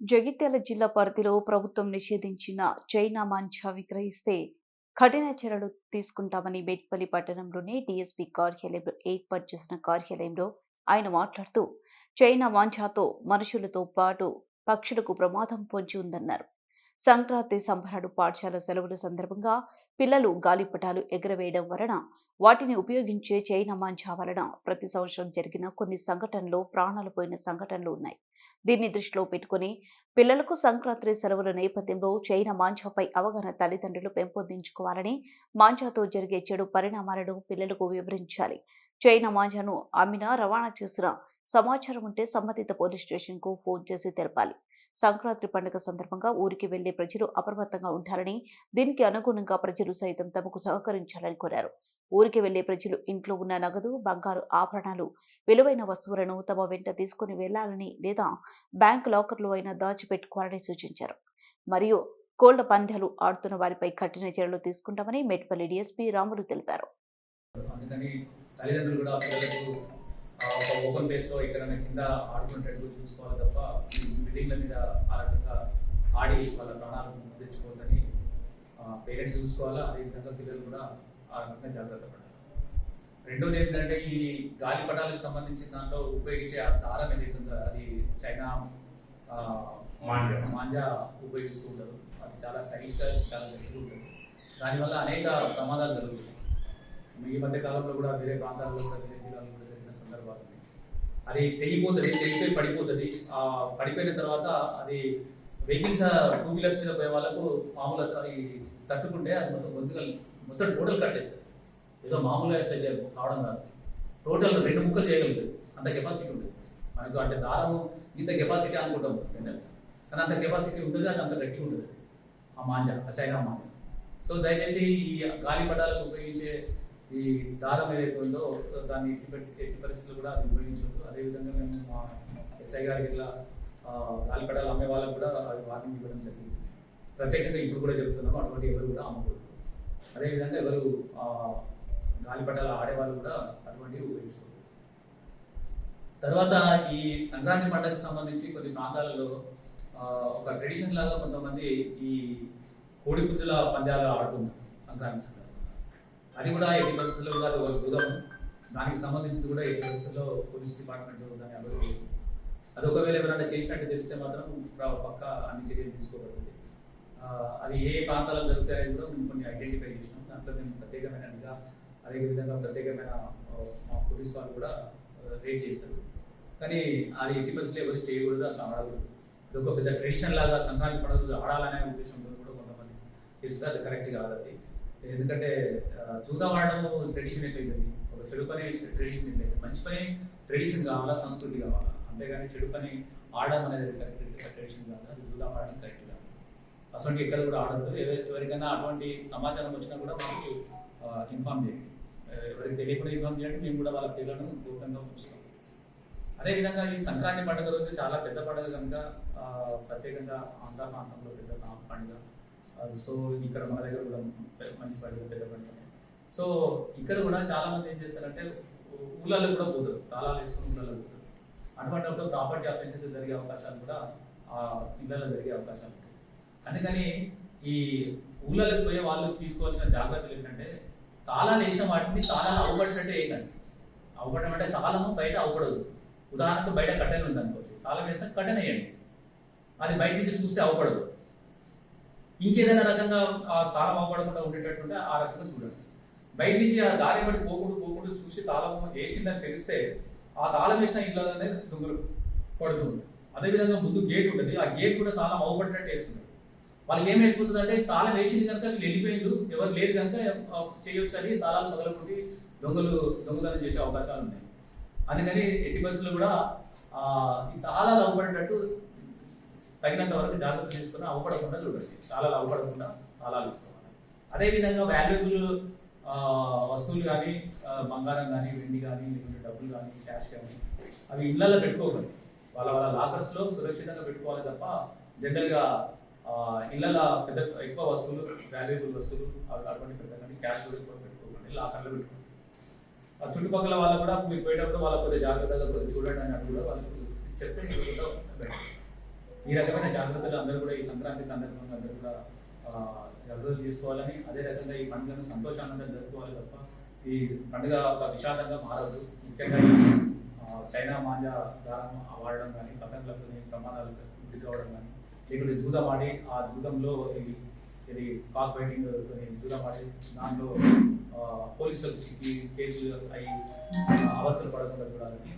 జగిత్యాల జిల్లా పరిధిలో ప్రభుత్వం నిషేధించిన చైనా మాంజా విక్రయిస్తే కఠిన చర్యలు తీసుకుంటామని బెట్పల్లి పట్టణంలోని డీఎస్పీ కార్యాలయంలో ఏర్పాటు చేసిన కార్యాలయంలో ఆయన మాట్లాడుతూ చైనా మాంజాతో మనుషులతో పాటు పక్షులకు ప్రమాదం పొంచి ఉందన్నారు. సంక్రాంతి సంబరాలు పాఠశాల సెలవుల సందర్భంగా పిల్లలు గాలిపటాలు ఎగరవేయడం వలన వాటిని ఉపయోగించే చైనా మాంజా వలన ప్రతి సంవత్సరం జరిగిన కొన్ని సంఘటనలు ప్రాణాలు పోయిన సంఘటనలు ఉన్నాయి. దీన్ని దృష్టిలో పెట్టుకుని పిల్లలకు సంక్రాంతి సెలవుల నేపథ్యంలో చైనా మాంజాపై అవగాహన తల్లిదండ్రులు పెంపొందించుకోవాలని, మాంజాతో జరిగే చెడు పరిణామాలను పిల్లలకు వివరించాలి. చైనా మాంజాను అమ్మినా రవాణా చేసిన సమాచారం ఉంటే సంబంధిత పోలీస్ స్టేషన్ కు ఫోన్ చేసి తెలపాలి. సంక్రాంతి పండుగ సందర్భంగా ఊరికి వెళ్లే ప్రజలు అప్రమత్తంగా ఉండాలని, దీనికి అనుగుణంగా ప్రజలు సైతం తమకు సహకరించాలని కోరారు. ఊరికి వెళ్లే ప్రజలు ఇంట్లో ఉన్న నగదు, బంగారు ఆభరణాలు, విలువైన వస్తువులను తమ వెంట తీసుకుని వెళ్లాలని లేదా బ్యాంకు లాకర్లో అయినా దాచిపెట్టుకోవాలని సూచించారు. మరియు కోళ్ల పందాలు ఆడుతున్న వారిపై కఠిన చర్యలు తీసుకుంటామని మెట్పల్లి డీఎస్పీ రాములు తెలిపారు. అందుకని తల్లిదండ్రులు కూడా పిల్లలకు ఒక ఓపెన్ ప్లేస్లో ఎక్కడైనా కింద ఆడుకునేటట్టు చూసుకోవాలి తప్ప బిల్డింగ్ల మీద ఆ రకంగా ఆడి వాళ్ళ ప్రాణాలను తెచ్చుకోవద్దని పేరెంట్స్ చూసుకోవాలా. అదేవిధంగా పిల్లలు కూడా ఆ రకంగా జాగ్రత్త పడాలి. రెండోది ఏంటంటే ఈ గాలిపటాలకు సంబంధించిన దాంట్లో ఉపయోగించే ఆ దారం ఏదైతుందో అది చైనా మాంజా ఉపయోగిస్తూ ఉంటారు. అది చాలా టైట్గా చాలా గట్టిగా ఉంటుంది. దానివల్ల అనేక ప్రమాదాలు జరుగుతాయి. ఈ మధ్య కాలంలో కూడా వేరే ప్రాంతాల్లో కూడా వేరే జిల్లాలో కూడా జరిగిన సందర్భాలు ఉన్నాయి. అది తెగిపోయి పడిపోతుంది. పడిపోయిన తర్వాత అది వెహికల్స్ 2 వీలర్స్ మీద పోయే వాళ్ళకు మామూలు ఈ తట్టుకుంటే అది మొత్తం టోటల్ కట్టేస్తుంది. ఏదో మామూలుగా ఎట్లా కావడం కాదు, టోటల్ 2 ముక్కలు చేయగలుగుతుంది. అంత కెపాసిటీ ఉంటుంది మనకు. అంటే దారం ఇంత కెపాసిటీ అనుకుంటాం కానీ అంత కెపాసిటీ ఉంటుంది. అది అంత గట్టిగా ఉంటుంది ఆ మాంజా, ఆ చైనా మాంజా. సో దయచేసి ఈ గాలిపటాలకు ఉపయోగించే ఈ దారం ఏదైతే ఉందో దాన్ని ఎట్టి పరిస్థితులు కూడా అది ఉపయోగించవద్దు. అదేవిధంగా మేము మా ఎస్ఐ గారికి ఇట్లా గాలిపటాలు అమ్మే వాళ్ళకు కూడా అది వార్నింగ్ ఇవ్వడం జరిగింది. ప్రత్యేకంగా ఇప్పుడు కూడా చెప్తున్నాము, అటువంటి ఎవరు కూడా అమ్మకూడదు. అదేవిధంగా ఎవరు గాలిపటాలు ఆడేవాళ్ళు కూడా అటువంటివి ఉపయోగించకూడదు. తర్వాత ఈ సంక్రాంతి పండుగకు సంబంధించి కొన్ని ప్రాంతాలలో ఒక ట్రెడిషన్ లాగా కొంతమంది ఈ కోడి పుంజుల పందాలు ఆడుతున్నారు సంక్రాంతి సందర్భంగా. అది కూడా ఎట్టి పరిస్థితుల్లో కూడా అది ఒక జూదం. దానికి సంబంధించింది కూడా ఎట్టి పరిస్థితుల్లో పోలీస్ డిపార్ట్మెంట్ దాన్ని అభివృద్ధి. అది ఒకవేళ ఎవరైనా చేసినట్టు తెలిస్తే మాత్రం పక్క అన్ని చర్యలు తీసుకోబడుతుంది. అది ఏ ప్రాంతాల్లో జరుగుతాయని కూడా మేము కొన్ని ఐడెంటిఫై చేసినాం. దాంట్లో మేము ప్రత్యేకమైన అదేవిధంగా ప్రత్యేకమైన మా పోలీస్ వాళ్ళు కూడా రేట్ చేస్తారు. కానీ అది ఎట్టి పరిస్థితుల్లో ఎవరు చేయకూడదు, అట్లా ఆడకూడదు. అది ఒక పెద్ద ట్రెడిషన్ లాగా సంక్రాంతి పండుగ ఆడాలనే ఉద్దేశంతో కూడా కొంతమంది చేస్తుంది. అది కరెక్ట్ కాదు. అది ఎందుకంటే జూదం ఆడడం ట్రెడిషన్ ఎట్లయితుంది, ఒక చెడు పని ట్రెడిషన్ ఎట్లయితే, మంచి పని ట్రెడిషన్ కావాలా, సంస్కృతి కావాలా. అంతేగాని చెడు పని ఆడడం అనేది కరెక్ట్ ట్రెడిషన్ కాదు. అది జూదం ఆడడం కరెక్ట్ కాదు. అసలు ఎక్కడ కూడా ఆడద్దు. ఎవరికైనా అటువంటి సమాచారం వచ్చినా కూడా మాకు ఇన్ఫార్మ్ చేయండి. ఎవరికి తెలియకుండా ఇన్ఫార్మ్ చేయండి. మేము కూడా వాళ్ళ పిల్లలను గోప్యంగా ఉంచుతాం. అదేవిధంగా ఈ సంక్రాంతి పండుగ రోజు చాలా పెద్ద పండుగ కనుక ప్రత్యేకంగా ఆంధ్ర ప్రాంతంలో పెద్ద పండుగ. సో ఇక్కడ మన దగ్గర కూడా మంచి పండుగ, పెద్ద పండుగ. సో ఇక్కడ కూడా చాలా మంది ఏం చేస్తారంటే ఊళ్ళల్లో కూడా పోతారు, తాళాలు వేసుకుని ఊళ్ళల్లో పోతారు. అటువంటిప్పుడు ప్రాపర్టీ అఫెన్సెస్ జరిగే అవకాశాలు కూడా ఆ ఇళ్లలో జరిగే అవకాశాలు ఉంటాయి. అందుకని ఈ ఊళ్ళలోకి పోయే వాళ్ళు తీసుకోవాల్సిన జాగ్రత్తలు ఏంటంటే తాళాలు వేసిన వాటిని తాళాలు అవపడినట్టే వేయకండి. అవపడడం అంటే తాళము బయట అవపడదు. ఉదాహరణకు బయట కట్టెన్ ఉంది అనుకోండి, తాళం వేస్తే కట్టెన్ వేయండి. అది బయట నుంచి చూస్తే అవపడదు. ఇంకేదైనా రకంగా ఆ తాళం అవపడకుండా ఉండేటట్టుంటే ఆ రకంగా చూడండి. బయట నుంచి ఆ దారి బట్టి పోకుండా చూసి తాళం వేసిందని తెలిస్తే ఆ తాళం వేసిన ఇళ్ళనే దొంగలు పడుతుంది. అదేవిధంగా ముందు గేట్ ఉంటుంది, ఆ గేట్ కూడా తాళం అవపడినట్టు వేస్తుంది. వాళ్ళకి ఏం అయిపోతుంది అంటే తాళం వేసింది కనుక వీళ్ళు వెళ్ళిపోయిండు, ఎవరు లేరు కనుక చేయొచ్చు అని తాళాలు పగలకొట్టి దొంగతనం చేసే అవకాశాలు ఉన్నాయి. అందుకని ఎట్టి పరిస్థితులు కూడా ఈ తాళాలు అవపడేటట్టు తగినంత వరకు జాగ్రత్త తీసుకుని అవపడకుండా చూడండి. తాళాలు అవపడకుండా తాళాలు ఇస్తామని. అదేవిధంగా వాల్యుబుల్ వస్తువులు కానీ, బంగారం కానీ, వెండి కానీ, లేకుంటే డబ్బులు కానీ, క్యాష్ కానీ అవి ఇళ్లలో పెట్టుకోకండి. వాళ్ళ లాకర్స్లో సురక్షితంగా పెట్టుకోవాలి తప్ప జనరల్గా ఇళ్లలో ఎక్కువ వస్తువులు, వాల్యుబుల్ వస్తువులు అటువంటి పెట్టకండి. క్యాష్ కూడా ఎక్కువ పెట్టుకోకండి, లాకర్లో పెట్టుకోండి. చుట్టుపక్కల వాళ్ళు కూడా మీరు పోయేటప్పుడు వాళ్ళ కొద్దిగా జాగ్రత్తగా చూడండి అని కూడా వాళ్ళకి చెప్తే ఈ రకమైన జాగ్రత్తలు అందరూ కూడా ఈ సంక్రాంతి సందర్భంగా అందరూ కూడా జాగ్రత్తలు తీసుకోవాలని, అదే రకంగా ఈ పండుగను సంతోషానంగా జరుపుకోవాలి తప్ప ఈ పండుగ ఒక విషాదంగా మారదు. ముఖ్యంగా ఈ చైనా మాంజా దారం వాడడం కానీ, పతంగులతో ప్రమాదాలకు గురి కావడం కానీ, లేకుంటే జూదం ఆడి ఆ జూదంలో ఇది కాక్ బైటింగ్ జూదం ఆడి దాంట్లో పోలీసులకు చిక్కి కేసులు అయ్యి అవస్థలు పడకుండా చూడాలని